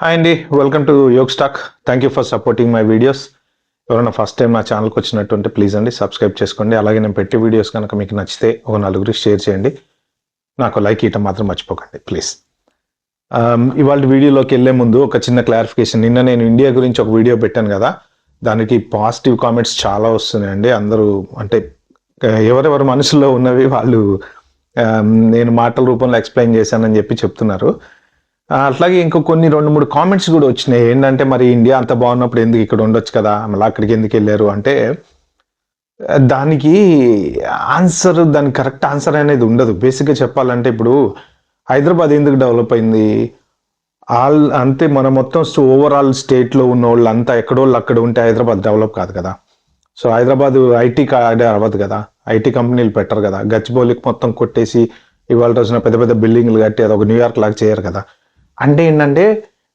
Hi అండి, welcome to Yog stack. Thank you for supporting my videos. ఎవరైనా first time నా ఛానల్కి వచ్చినట్టుంటే ప్లీజ్ అండి సబ్స్క్రైబ్ చేసుకోండి. అలాగే నేను పెట్టే వీడియోస్ కనుక మీకు నచ్చితే ఒక నలుగురికి షేర్ చేయండి. నాకు లైక్ ఇవ్వటం మాత్రం మర్చిపోకండి ప్లీజ్. ఇవాళ వీడియోలోకి వెళ్ళే ముందు ఒక చిన్న క్లారిఫికేషన్. నిన్న నేను ఇండియా గురించి ఒక వీడియో పెట్టాను కదా, దానికి పాజిటివ్ కామెంట్స్ చాలా వస్తున్నాయండి. అందరూ అంటే ఎవరెవరి మనసులో ఉన్నవి వాళ్ళు నేను మాటల రూపంలో ఎక్స్ప్లెయిన్ చేశానని చెప్పి చెప్తున్నారు. అట్లాగే ఇంకో కొన్ని 2-3 కామెంట్స్ కూడా వచ్చినాయి. ఏంటంటే మరి ఇండియా అంత బాగున్నప్పుడు ఎందుకు ఇక్కడ ఉండొచ్చు కదా, మళ్ళీ అక్కడికి ఎందుకు వెళ్ళారు అంటే, దానికి దానికి కరెక్ట్ ఆన్సర్ అనేది ఉండదు. బేసిక్గా చెప్పాలంటే ఇప్పుడు హైదరాబాద్ ఎందుకు డెవలప్ అయింది అంతే, మన మొత్తం ఓవరాల్ స్టేట్లో ఉన్న వాళ్ళు అంతా ఎక్కడోళ్ళు అక్కడ ఉంటే హైదరాబాద్ డెవలప్ కాదు కదా. సో హైదరాబాద్ ఐటీ కాడే అవ్వదు కదా, ఐటీ కంపెనీలు పెట్టరు కదా. గచ్చిబౌలికి మొత్తం కొట్టేసి ఇవాళ రోజున పెద్ద పెద్ద బిల్డింగ్లు కట్టి అది ఒక న్యూయార్క్ లాగా చేయరు కదా. అంటే ఏంటంటే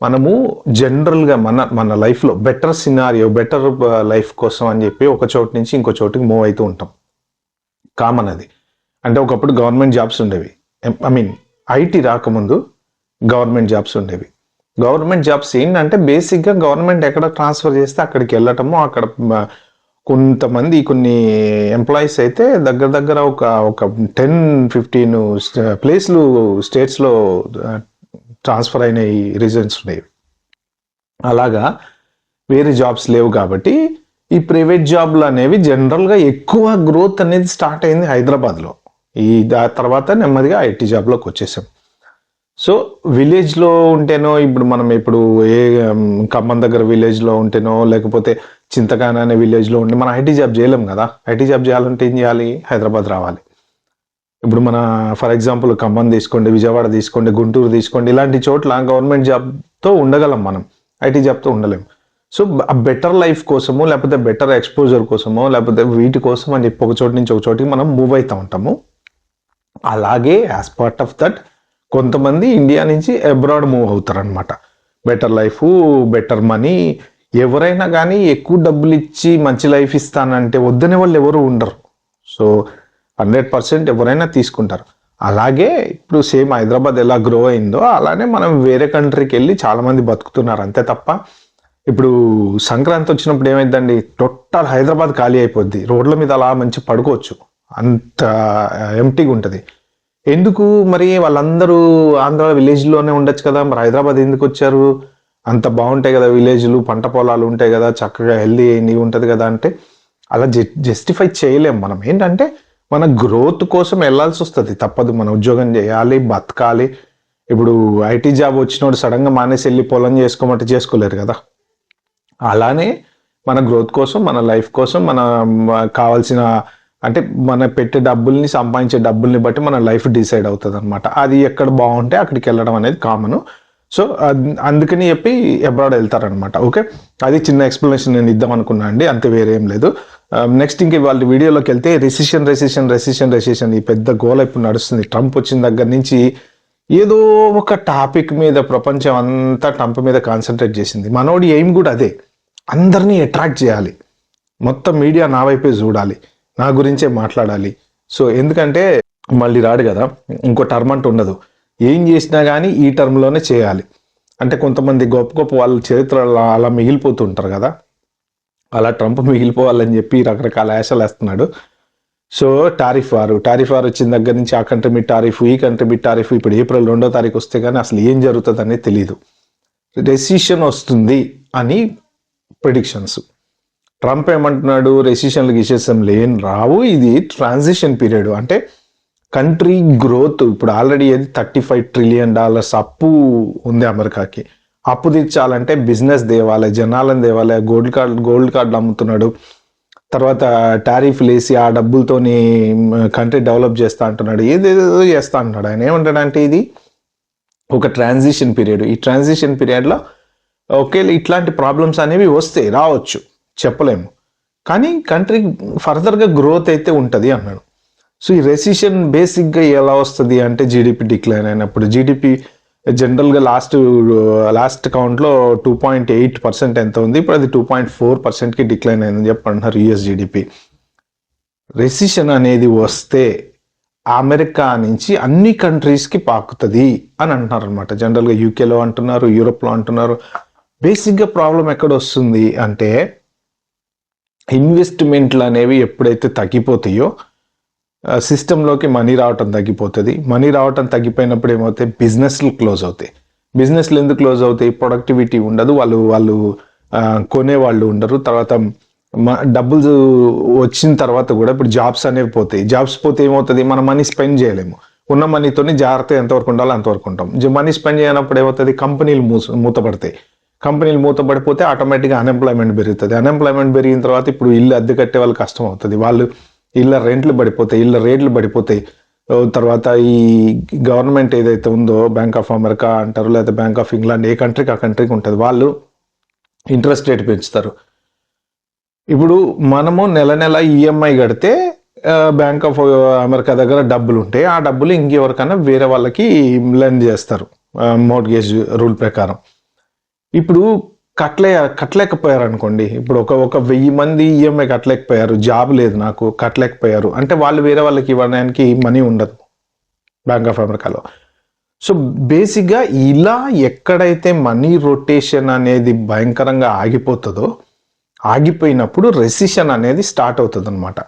మనము జనరల్గా మన లైఫ్లో బెటర్ సినారియో, బెటర్ లైఫ్ కోసం అని చెప్పి ఒక చోటు నుంచి ఇంకో చోటుకి మూవ్ అవుతూ ఉంటాం. కామన్ అది. అంటే ఒకప్పుడు గవర్నమెంట్ జాబ్స్ ఉండేవి. ఐటీ రాకముందు గవర్నమెంట్ జాబ్స్ ఉండేవి. గవర్నమెంట్ జాబ్స్ ఏంటంటే బేసిక్గా గవర్నమెంట్ ఎక్కడ ట్రాన్స్ఫర్ చేస్తే అక్కడికి వెళ్ళటము, అక్కడ కొంతమంది కొన్ని ఎంప్లాయీస్ అయితే దగ్గర ఒక 10-15 ప్లేస్లు స్టేట్స్లో ట్రాన్స్ఫర్ అయిన రీజన్స్ ఉన్నాయి. అలాగా వేరే జాబ్స్ లేవు కాబట్టి ఈ ప్రైవేట్ జాబ్లు అనేవి జనరల్గా ఎక్కువ గ్రోత్ అనేది స్టార్ట్ అయింది హైదరాబాద్లో. తర్వాత నెమ్మదిగా ఐటీ జాబ్లోకి వచ్చేసాం. సో విలేజ్లో ఉంటేనో, మనం ఏ ఖమ్మం దగ్గర విలేజ్లో ఉంటేనో, లేకపోతే చింతకాన అనే విలేజ్లో ఉంటే మనం ఐటీ జాబ్ చేయలేం కదా. ఐటీ జాబ్ చేయాలంటే ఏం చేయాలి? హైదరాబాద్ రావాలి. ఇప్పుడు మన ఫర్ ఎగ్జాంపుల్ ఖమ్మం తీసుకోండి, విజయవాడ తీసుకోండి, గుంటూరు తీసుకోండి, ఇలాంటి చోట్ల గవర్నమెంట్ జాబ్తో ఉండగలం, మనం ఐటీ జాబ్తో ఉండలేం. సో ఆ బెటర్ లైఫ్ కోసమో, లేకపోతే బెటర్ ఎక్స్పోజర్ కోసమో, లేకపోతే వీటి కోసం అని చెప్పి ఒక చోటు నుంచి ఒక చోటికి మనం మూవ్ అవుతూ ఉంటాము. అలాగే యాజ్ పార్ట్ ఆఫ్ దట్ కొంతమంది ఇండియా నుంచి అబ్రాడ్ మూవ్ అవుతారనమాట. Better life, better money. ఎవరైనా కానీ ఎక్కువ డబ్బులు ఇచ్చి మంచి లైఫ్ ఇస్తానంటే వద్దనే వాళ్ళు ఎవరు ఉండరు. సో 100% ఎవరైనా తీసుకుంటారు. అలాగే ఇప్పుడు సేమ్ హైదరాబాద్ ఎలా గ్రో అయిందో అలానే మనం వేరే కంట్రీకి వెళ్ళి చాలామంది బతుకుతున్నారు. అంతే తప్ప ఇప్పుడు సంక్రాంతి వచ్చినప్పుడు ఏమైందండి, టోటల్ హైదరాబాద్ ఖాళీ అయిపోద్ది. రోడ్ల మీద అలా మంచి పడుకోవచ్చు, అంత ఎంటీగా ఉంటుంది. ఎందుకు మరి? వాళ్ళందరూ ఆంధ్ర విలేజ్లోనే ఉండొచ్చు కదా, మరి హైదరాబాద్ ఎందుకు వచ్చారు? అంత బాగుంటాయి కదా విలేజ్లు, పంట పొలాలు ఉంటాయి కదా, చక్కగా హెల్దీ ఉంటుంది కదా. అంటే అలా జస్టిఫై చేయలేం మనం. ఏంటంటే మన గ్రోత్ కోసం వెళ్ళాల్సి వస్తుంది, తప్పదు. మన ఉద్యోగం చేయాలి, బతకాలి. ఇప్పుడు ఐటీ జాబ్ వచ్చినోడు సడన్గా మానేసి వెళ్ళి పొలం చేసుకోమంటే చేసుకోలేరు కదా. అలానే మన గ్రోత్ కోసం, మన లైఫ్ కోసం, మన కావాల్సిన అంటే మన పెట్టే డబ్బుల్ని, సంపాదించే డబ్బుల్ని బట్టి మన లైఫ్ డిసైడ్ అవుతుంది అనమాట. అది ఎక్కడ బాగుంటే అక్కడికి వెళ్ళడం అనేది కామన్. సో అందుకని చెప్పి అబ్రాడ్ వెళ్తారనమాట. ఓకే, అది చిన్న ఎక్స్ప్లెనేషన్ నేను ఇద్దాం అనుకున్నా అండి, అంతే, వేరే ఏం లేదు. నెక్స్ట్ ఇంక వాళ్ళ వీడియోలోకి వెళ్తే రెసిషన్ ఈ పెద్ద గోల ఇప్పుడు నడుస్తుంది. ట్రంప్ వచ్చిన దగ్గర నుంచి ఏదో ఒక టాపిక్ మీద ప్రపంచం అంతా ట్రంప్ మీద కాన్సన్ట్రేట్ చేసింది. మనోడి ఎయిమ్ కూడా అదే, అందరినీ అట్రాక్ట్ చేయాలి, మొత్తం మీడియా నా వైపే చూడాలి, నా గురించే మాట్లాడాలి. సో ఎందుకంటే మళ్ళీ రాడు కదా, ఇంకో టర్మ్ అంటూ ఉండదు. ఏం చేసినా కానీ ఈ టర్మ్లోనే చేయాలి. అంటే కొంతమంది గొప్ప గొప్ప వాళ్ళ చరిత్ర అలా మిగిలిపోతూ ఉంటారు కదా, అలా ట్రంప్ మిగిలిపోవాలని చెప్పి రకరకాల ఆశలు వేస్తున్నాడు. సో టారిఫ్ వార్ వచ్చిన దగ్గర నుంచి ఆ కంట్రీ మీద టారిఫ్, ఈ కంట్రీ మీద టారిఫ్, ఇప్పుడు ఏప్రిల్ 2వ తారీఖు వస్తే కానీ అసలు ఏం జరుగుతుంది అనేది తెలియదు. రెసిషన్ వస్తుంది అని ప్రిడిక్షన్స్. ట్రంప్ ఏమంటున్నాడు, రెసిషన్లు ఏం రావు, ఇది ట్రాన్సిషన్ పీరియడ్. అంటే కంట్రీ గ్రోత్ ఇప్పుడు ఆల్రెడీ $35 ట్రిలియన్ అప్పు ఉంది అమెరికాకి. అప్పు తీర్చాలంటే బిజినెస్ దేవాలి, జనాలను దేవాలి. గోల్డ్ కార్డులు అమ్ముతున్నాడు. తర్వాత టారిఫ్లు వేసి ఆ డబ్బులతోని కంట్రీ డెవలప్ చేస్తా అంటున్నాడు, ఏదేదో చేస్తా అంటున్నాడు. ఆయన ఏమంటాడంటే ఇది ఒక ట్రాన్సిషన్ పీరియడ్. ఈ ట్రాన్సిషన్ పీరియడ్లో ఒకే ఇట్లాంటి ప్రాబ్లమ్స్ అనేవి వస్తే రావచ్చు, చెప్పలేము, కానీ కంట్రీ ఫర్దర్గా గ్రోత్ అయితే ఉంటుంది అన్నాడు. సో ఈ రెసిషన్ బేసిక్గా ఎలా వస్తుంది అంటే జీడిపి డిక్లైన్ అయినప్పుడు. జీడిపి జనరల్గా లాస్ట్ కౌంట్లో 2.8% ఎంత ఉంది, ఇప్పుడు అది 2.4%కి డిక్లైన్ అయిందని చెప్పి అంటున్నారు యుఎస్ జీడిపి. రెసిషన్ అనేది వస్తే అమెరికా నుంచి అన్ని కంట్రీస్కి పాకుతుంది అని అంటున్నారు అనమాట. జనరల్గా యూకేలో అంటున్నారు, యూరోప్లో అంటున్నారు. బేసిక్గా ప్రాబ్లం ఎక్కడ వస్తుంది అంటే ఇన్వెస్ట్మెంట్లు అనేవి ఎప్పుడైతే తగ్గిపోతాయో సిస్టంలోకి మనీ రావటం తగ్గిపోతుంది. మనీ రావటం తగ్గిపోయినప్పుడు ఏమవుతాయి, బిజినెస్లు క్లోజ్ అవుతాయి. బిజినెస్లు ఎందుకు క్లోజ్ అవుతాయి, ప్రొడక్టివిటీ ఉండదు, వాళ్ళు కొనేవాళ్ళు ఉండరు. తర్వాత డబ్బులు వచ్చిన తర్వాత కూడా ఇప్పుడు జాబ్స్ అనేవి పోతాయి. జాబ్స్ పోతే ఏమవుతుంది, మన మనీ స్పెండ్ చేయలేము. ఉన్న మనీతోని జాగ్రత్త ఎంతవరకు ఉండాలో అంతవరకు ఉంటాం. మనీ స్పెండ్ చేయనప్పుడు ఏమవుతుంది, కంపెనీలు మూతపడతాయి. కంపెనీలు మూతపడిపోతే ఆటోమేటిక్గా అన్ఎంప్లాయ్మెంట్ పెరుగుతుంది. అన్ఎంప్లాయ్మెంట్ పెరిగిన తర్వాత ఇప్పుడు ఇల్లు అద్దె కట్టే వాళ్ళకి కష్టం అవుతుంది. వాళ్ళు ఇళ్ళ రేట్లు పడిపోతాయి. తర్వాత ఈ గవర్నమెంట్ ఏదైతే ఉందో, బ్యాంక్ ఆఫ్ అమెరికా అంటారు, లేదా బ్యాంక్ ఆఫ్ ఇంగ్లాండ్, ఏ కంట్రీకి ఆ కంట్రీకి ఉంటుంది, వాళ్ళు ఇంట్రెస్ట్ రేట్ పెంచుతారు. ఇప్పుడు మనము నెల ఈఎంఐ కడితే బ్యాంక్ ఆఫ్ అమెరికా దగ్గర డబ్బులు ఉంటాయి. ఆ డబ్బులు ఇంకెవరికైనా వేరే వాళ్ళకి లెండ్ చేస్తారు మోర్గేజ్ రూల్ ప్రకారం. ఇప్పుడు కట్టలేకపోయారు అనుకోండి, ఇప్పుడు ఒక 1000 మంది ఈఎంఐ కట్టలేకపోయారు, జాబ్ లేదు నాకు, కట్టలేకపోయారు అంటే వాళ్ళు వేరే వాళ్ళకి ఇవ్వడానికి మనీ ఉండదు బ్యాంక్ ఆఫ్ అమెరికాలో. సో బేసిక్గా ఇలా ఎక్కడైతే మనీ రొటేషన్ అనేది భయంకరంగా ఆగిపోతుందో, ఆగిపోయినప్పుడు రెసిషన్ అనేది స్టార్ట్ అవుతుంది అనమాట.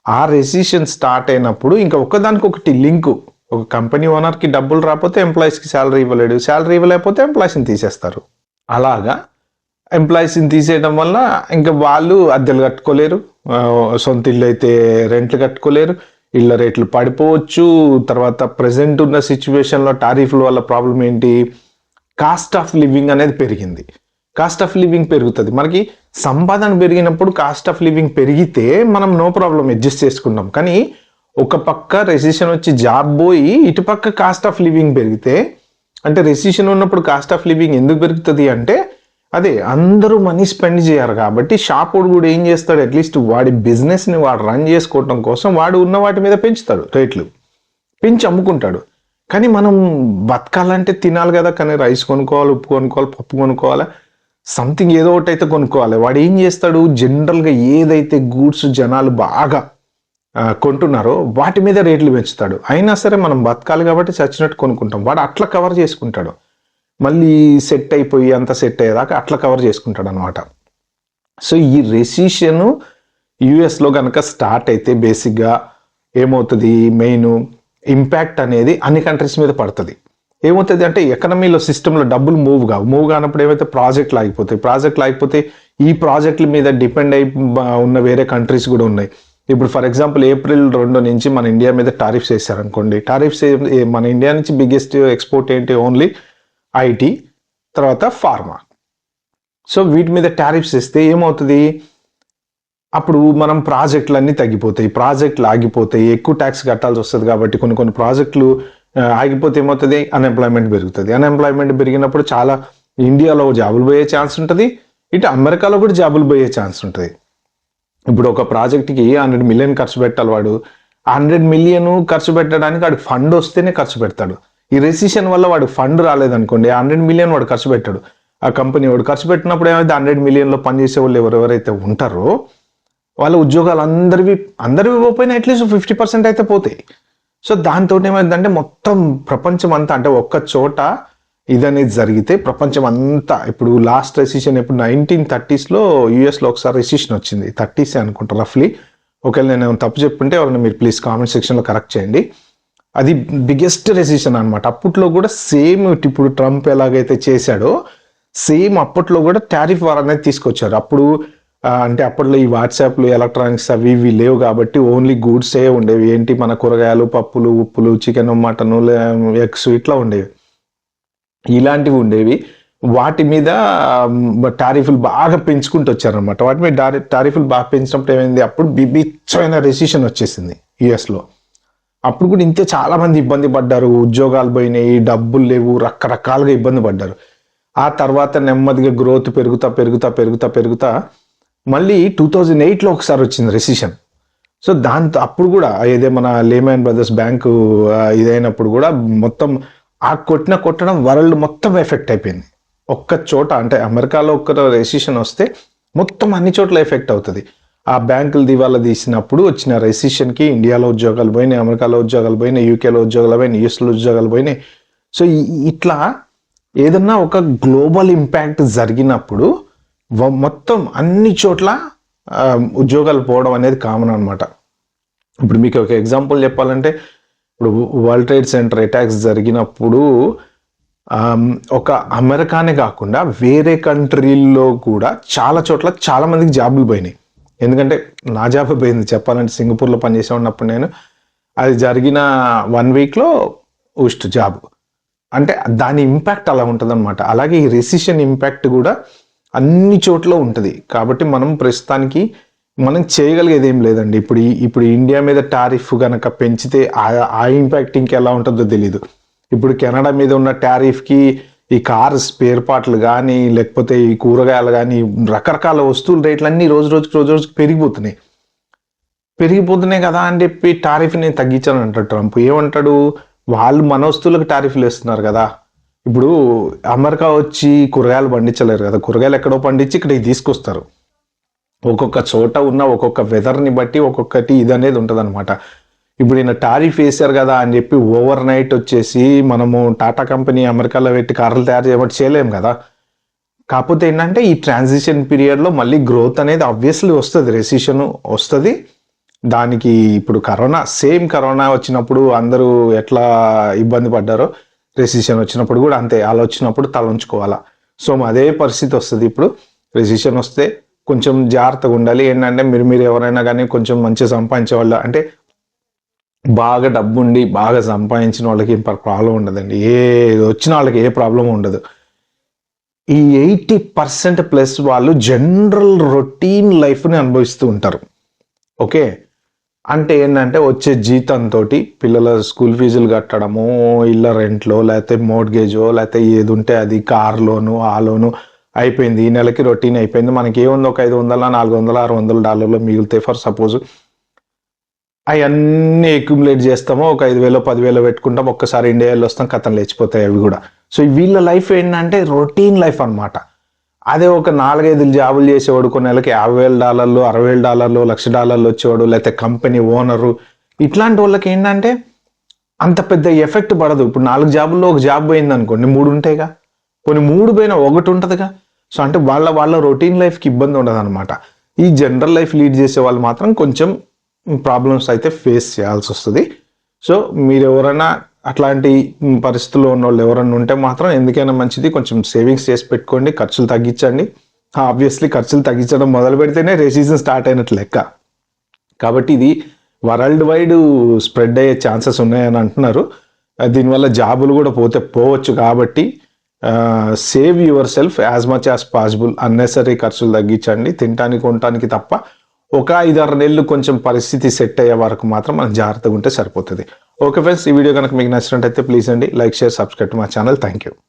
ఆ రెసిషన్ స్టార్ట్ అయినప్పుడు ఇంకా ఒకదానికొకటి లింకు. ఒక కంపెనీ ఓనర్కి డబ్బులు రాకపోతే ఎంప్లాయీస్కి శాలరీ ఇవ్వలేడు, శాలరీ ఇవ్వలేకపోతే ఎంప్లాయీస్ని తీసేస్తారు. అలాగా ఎంప్లాయీస్ని తీసేయడం వల్ల ఇంకా వాళ్ళు అద్దెలు కట్టుకోలేరు, సొంత ఇల్లు అయితే రెంట్లు కట్టుకోలేరు, ఇళ్ళ రేట్లు పడిపోవచ్చు. తర్వాత ప్రజెంట్ ఉన్న సిచ్యువేషన్లో టారిఫ్ల వల్ల ప్రాబ్లం ఏంటి, కాస్ట్ ఆఫ్ లివింగ్ అనేది పెరిగింది. కాస్ట్ ఆఫ్ లివింగ్ పెరుగుతుంది. మనకి సంపాదన పెరిగినప్పుడు కాస్ట్ ఆఫ్ లివింగ్ పెరిగితే మనం నో ప్రాబ్లం అడ్జస్ట్ చేసుకుంటాం. కానీ ఒక పక్క రెసిషన్ వచ్చి జాబ్ పోయి ఇటుపక్క కాస్ట్ ఆఫ్ లివింగ్ పెరిగితే, అంటే రెసిషన్ ఉన్నప్పుడు కాస్ట్ ఆఫ్ లివింగ్ ఎందుకు పెరుగుతుంది అంటే అదే అందరూ మనీ స్పెండ్ చేయరు కాబట్టి షాప్ వాడు కూడా ఏం చేస్తాడు, అట్లీస్ట్ వాడి బిజినెస్ని వాడు రన్ చేసుకోవటం కోసం వాడు ఉన్న వాటి మీద పెంచుతాడు, రేట్లు పెంచి అమ్ముకుంటాడు. కానీ మనం బతకాలంటే తినాలి కదా, కానీ రైస్ కొనుక్కోవాలి, ఉప్పు కొనుక్కోవాలి, పప్పు కొనుక్కోవాలి, సంథింగ్ ఏదో ఒకటి అయితే కొనుక్కోవాలి. వాడు ఏం చేస్తాడు, జనరల్గా ఏదైతే గూడ్స్ జనాలు బాగా కొంటున్నారో వాటి మీద రేట్లు పెంచుతాడు. అయినా సరే మనం బతకాలి కాబట్టి చచ్చినట్టు కొనుక్కుంటాం. వాడు అట్లా కవర్ చేసుకుంటాడు, మళ్ళీ సెట్ అయిపోయి అంత సెట్ అయ్యేదాకా అట్లా కవర్ చేసుకుంటాడు అనమాట. సో ఈ రెసిషన్ యుఎస్లో కనుక స్టార్ట్ అయితే బేసిక్గా ఏమవుతుంది, మెయిన్ ఇంపాక్ట్ అనేది అన్ని కంట్రీస్ మీద పడుతుంది. ఏమవుతుంది అంటే ఎకనమీలో సిస్టంలో డబ్బులు మూవ్ కానప్పుడు ఏమైతే ప్రాజెక్టులు ఆగిపోతే ఈ ప్రాజెక్టుల మీద డిపెండ్ అయి ఉన్న వేరే కంట్రీస్ కూడా ఉన్నాయి. ఇప్పుడు ఫర్ ఎగ్జాంపుల్ April 2 నుంచి మన ఇండియా మీద టారిఫ్స్ వేశారనుకోండి. టారిఫ్స్ మన ఇండియా నుంచి బిగ్గెస్ట్ ఎక్స్పోర్ట్ ఏంటి, ఓన్లీ ఐటీ, తర్వాత ఫార్మా. సో వీటి మీద టారిఫ్స్ వేస్తే ఏమవుతుంది, అప్పుడు మనం ప్రాజెక్టులన్నీ తగ్గిపోతాయి, ప్రాజెక్టులు ఆగిపోతాయి, ఎక్కువ ట్యాక్స్ కట్టాల్సి వస్తుంది. కాబట్టి కొన్ని ప్రాజెక్టులు ఆగిపోతే ఏమవుతుంది, అన్ఎంప్లాయ్మెంట్ పెరుగుతుంది. అన్ఎంప్లాయ్మెంట్ పెరిగినప్పుడు చాలా ఇండియాలో జాబులు పోయే ఛాన్స్ ఉంటుంది, ఇటు అమెరికాలో కూడా జాబులు పోయే ఛాన్స్ ఉంటుంది. ఇప్పుడు ఒక ప్రాజెక్ట్కి 100 million ఖర్చు పెట్టాలి, వాడు 100 million ఖర్చు పెట్టడానికి వాడికి ఫండ్ వస్తేనే ఖర్చు పెడతాడు. ఈ రెసిషన్ వల్ల వాడు ఫండ్ రాలేదనుకోండి, 100 million వాడు ఖర్చు పెట్టాడు. ఆ కంపెనీ వాడు ఖర్చు పెట్టినప్పుడు ఏమైతే 100 millionలో పనిచేసే వాళ్ళు ఎవరెవరైతే ఉంటారో వాళ్ళ ఉద్యోగాలు అందరివి పోయినా అట్లీస్ట్ 50% అయితే పోతాయి. సో దాంతో ఏమైందంటే మొత్తం ప్రపంచం అంతా, అంటే ఒక్క చోట ఇదనేది జరిగితే ప్రపంచం అంతా, ఇప్పుడు లాస్ట్ రెసిషన్ ఇప్పుడు 1930sలో యూఎస్లో ఒకసారి రెసిషన్ వచ్చింది, 30s అనుకుంటా రఫ్లీ. ఒకవేళ నేను తప్పు చెప్పుంటే ఎవరైనా మీరు ప్లీజ్ కామెంట్ సెక్షన్లో కరెక్ట్ చేయండి. అది బిగ్గెస్ట్ రెసిషన్ అనమాట. అప్పట్లో కూడా సేమ్ ఇప్పుడు ట్రంప్ ఎలాగైతే చేశాడో సేమ్ అప్పట్లో కూడా టారిఫ్ వార్ అనేది తీసుకొచ్చారు. అప్పుడు అంటే అప్పట్లో ఈ వాట్సాప్లు, ఎలక్ట్రానిక్స్ అవి ఇవి లేవు కాబట్టి ఓన్లీ గూడ్సే ఉండేవి. ఏంటి, మన కూరగాయలు, పప్పులు, ఉప్పులు, చికెన్, మటన్, ఎగ్స్ ఇట్లా ఉండేవి, ఇలాంటివి ఉండేవి. వాటి మీద టారిఫ్లు బాగా పెంచుకుంటూ వచ్చారనమాట. వాటి మీద టారిఫ్లు బాగా పెంచినప్పుడు ఏమైంది, అప్పుడు బిచ్చమైన రెసిషన్ వచ్చేసింది యుఎస్లో. అప్పుడు కూడా ఇంతే చాలా మంది ఇబ్బంది పడ్డారు, ఉద్యోగాలు పోయినాయి, డబ్బులు లేవు, రకరకాలుగా ఇబ్బంది పడ్డారు. ఆ తర్వాత నెమ్మదిగా గ్రోత్ పెరుగుతా మళ్ళీ 2008లో ఒకసారి వచ్చింది రెసిషన్. సో దాంతో అప్పుడు కూడా ఏదే మన లేమాన్ బ్రదర్స్ బ్యాంకు ఇదైనప్పుడు కూడా మొత్తం ఆ కొట్టడం వరల్డ్ మొత్తం ఎఫెక్ట్ అయిపోయింది. ఒక్క చోట అంటే అమెరికాలో ఒక్క రెసిషన్ వస్తే మొత్తం అన్ని చోట్ల ఎఫెక్ట్ అవుతుంది. ఆ బ్యాంకులు దివాలా తీసినప్పుడు వచ్చిన రెసిషన్కి ఇండియాలో ఉద్యోగాలు పోయినాయి, అమెరికాలో ఉద్యోగాలు పోయినాయి, యూకేలో ఉద్యోగాలు పోయినాయి, యూఎస్లో ఉద్యోగాలు పోయినాయి. సో ఇట్లా ఏదన్నా ఒక గ్లోబల్ ఇంపాక్ట్ జరిగినప్పుడు మొత్తం అన్ని చోట్ల ఉద్యోగాలు పోవడం అనేది కామన్ అనమాట. ఇప్పుడు మీకు ఒక ఎగ్జాంపుల్ చెప్పాలంటే, ఇప్పుడు వరల్డ్ ట్రేడ్ సెంటర్ అటాక్స్ జరిగినప్పుడు ఒక అమెరికానే కాకుండా వేరే కంట్రీల్లో కూడా చాలా చోట్ల చాలా మందికి జాబులు పోయినాయి. ఎందుకంటే నా జాబ్ పోయింది చెప్పాలంటే, సింగపూర్లో పనిచేసే ఉన్నప్పుడు నేను, అది జరిగిన 1 వీక్లో ఉస్ట్ జాబ్. అంటే దాని ఇంపాక్ట్ అలా ఉంటుంది అనమాట. అలాగే ఈ రెసిషన్ ఇంపాక్ట్ కూడా అన్ని చోట్ల ఉంటుంది. కాబట్టి మనం ప్రస్తుతానికి మనం చేయగలిగేది ఏం లేదండి. ఇప్పుడు ఇండియా మీద టారిఫ్ కనుక పెంచితే ఆ ఇంపాక్ట్ ఇంకెలా ఉంటుందో తెలీదు. ఇప్పుడు కెనడా మీద ఉన్న టారిఫ్కి ఈ కార్ స్పేర్ పార్ట్లు కానీ, లేకపోతే ఈ కూరగాయలు కానీ, రకరకాల వస్తువుల రేట్లన్నీ రోజు రోజుకి పెరిగిపోతున్నాయి కదా అని చెప్పి టారిఫ్ని తగ్గించాను అంటాడు ట్రంప్. ఏమంటాడు, వాళ్ళు మన వస్తువులకు టారిఫ్లు వేస్తున్నారు కదా. ఇప్పుడు అమెరికా వచ్చి కూరగాయలు పండించలేరు కదా, కూరగాయలు ఎక్కడో పండించి ఇక్కడికి తీసుకొస్తారు. ఒక్కొక్క చోట ఉన్న ఒక్కొక్క వెదర్ని బట్టి ఒక్కొక్కటి ఇది అనేది ఉంటుంది అనమాట. ఇప్పుడు ఈయన టారిఫ్ వేశారు కదా అని చెప్పి ఓవర్ నైట్ వచ్చేసి మనము టాటా కంపెనీ అమెరికాలో పెట్టి కార్లు తయారు చేయలేము కదా. కాకపోతే ఏంటంటే ఈ ట్రాన్సిషన్ పీరియడ్లో మళ్ళీ గ్రోత్ అనేది ఆబ్వియస్లీ వస్తుంది, రెసిషన్ వస్తుంది. దానికి ఇప్పుడు కరోనా వచ్చినప్పుడు అందరూ ఎట్లా ఇబ్బంది పడ్డారో, రెసిషన్ వచ్చినప్పుడు కూడా అంతే. అలా వచ్చినప్పుడు తల ఉంచుకోవాలా. సో అదే పరిస్థితి వస్తుంది. ఇప్పుడు రెసిషన్ వస్తే కొంచెం జాగ్రత్తగా ఉండాలి. ఏంటంటే మీరు ఎవరైనా కానీ కొంచెం మంచిగా సంపాదించే వాళ్ళు, అంటే బాగా డబ్బు ఉండి బాగా సంపాదించిన వాళ్ళకి ప్రాబ్లం ఉండదండి. వచ్చిన వాళ్ళకి ఏ ప్రాబ్లం ఉండదు. ఈ 80% ప్లస్ వాళ్ళు జనరల్ రొటీన్ లైఫ్ని అనుభవిస్తూ ఉంటారు. ఓకే, అంటే ఏంటంటే వచ్చే జీతంతో పిల్లల స్కూల్ ఫీజులు కట్టడము, ఇళ్ళ రెంట్లో, లేకపోతే మోర్ట్గేజో, లేకపోతే ఏది ఉంటే అది, కార్ లోను, ఆ లోను అయిపోయింది. ఈ నెలకి రొటీన్ అయిపోయింది. మనకి ఏముంది, ఒక $500, $400, $600 మిగులుతాయి ఫర్ సపోజ్. అవన్నీ అక్యుములేట్ చేస్తాము, ఒక 5,000 10,000 పెట్టుకుంటాం, ఒక్కసారి ఇండియా వెళ్ళి వస్తాం, కథలు లేచిపోతాయి అవి కూడా. సో వీళ్ళ లైఫ్ ఏంటంటే రొటీన్ లైఫ్ అనమాట. అదే ఒక 4-5 జాబులు చేసేవాడు, కొన్ని నెలకి $50,000, $60,000, $1,00,000 వచ్చేవాడు, లేకపోతే కంపెనీ ఓనరు, ఇట్లాంటి వాళ్ళకి ఏంటంటే అంత పెద్ద ఎఫెక్ట్ పడదు. ఇప్పుడు 4 జాబుల్లో ఒక జాబ్ పోయింది అనుకోండి, 3 ఉంటాయిగా, కొన్ని 3 పోయినా 1 ఉంటుందిగా. సో అంటే వాళ్ళ రొటీన్ లైఫ్కి ఇబ్బంది ఉండదు అనమాట. ఈ జనరల్ లైఫ్ లీడ్ చేసే వాళ్ళు మాత్రం కొంచెం ప్రాబ్లమ్స్ అయితే ఫేస్ చేయాల్సి వస్తుంది. సో మీరు ఎవరైనా అట్లాంటి పరిస్థితుల్లో ఉన్న వాళ్ళు ఎవరైనా ఉంటే మాత్రం ఎందుకైనా మంచిది కొంచెం సేవింగ్స్ చేసి పెట్టుకోండి, ఖర్చులు తగ్గించండి. ఆబ్వియస్లీ ఖర్చులు తగ్గించడం మొదలు పెడితేనే రెసిషన్ స్టార్ట్ అయినట్లు లెక్క. కాబట్టి ఇది వరల్డ్ వైడ్ స్ప్రెడ్ అయ్యే ఛాన్సెస్ ఉన్నాయని అంటున్నారు. దీనివల్ల జాబులు కూడా పోవచ్చు. కాబట్టి save your self as much as possible. Unnecessary ఖర్చులు తగ్గించండి, తినడానికి ఉండటానికి తప్ప. ఒక 5-6 నెలలు కొంచెం పరిస్థితి సెట్ అయ్యే వరకు మాత్రం మనం జాగ్రత్తగా ఉంటే సరిపోతుంది. ఓకే ఫ్రెండ్స్, ఈ వీడియో కనుక మీకు నచ్చినట్టయితే ప్లీజ్ అండి like, share, subscribe to my channel. Thank you.